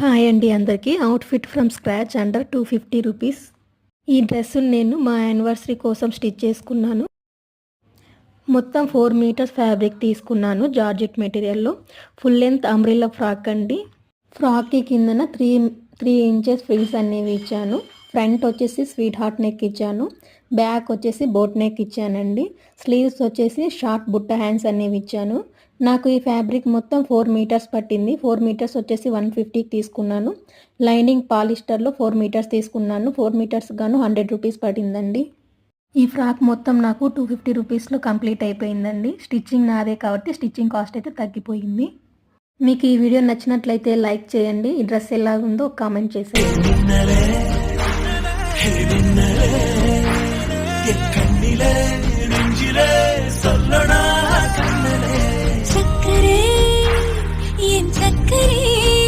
Hi అండి అందరికీ. Outfit from scratch under 250 rupees. ఈ డ్రెస్ నేను మా యానివర్సరీ కోసం స్టిచ్ చేసుకున్నాను. మొత్తం 4 మీటర్స్ ఫ్యాబ్రిక్ తీసుకున్నాను జార్జెట్ మెటీరియల్లో. ఫుల్ లెంత్ అంబ్రెల్లా ఫ్రాక్ అండి. ఫ్రాక్కి కిందన 3 ఇంచెస్ ఫ్రిల్స్ అనేవి ఇచ్చాను. ఫ్రంట్ వచ్చేసి స్వీట్ హార్ట్ నెక్ ఇచ్చాను. బ్యాక్ వచ్చేసి బోట్ నెక్ ఇచ్చానండి. స్లీవ్స్ వచ్చేసి షార్ట్ బుట్ట హ్యాండ్స్ అనేవి ఇచ్చాను. నాకు ఈ ఫ్యాబ్రిక్ మొత్తం 4 మీటర్స్ పట్టింది. 4 మీటర్స్ వచ్చేసి 150కి తీసుకున్నాను. లైనింగ్ పాలిస్టర్లో 4 మీటర్స్ తీసుకున్నాను. 4 మీటర్స్ గాను 100 రూపీస్ పడిందండి. ఈ ఫ్రాక్ మొత్తం నాకు 250 రూపీస్లో కంప్లీట్ అయిపోయిందండి. స్టిచ్చింగ్ నాదే కాబట్టి స్టిచ్చింగ్ కాస్ట్ అయితే తగ్గిపోయింది. మీకు ఈ వీడియో నచ్చినట్లయితే లైక్ చేయండి. ఈ డ్రెస్ ఎలా ఉందో కామెంట్ చేసేయండి.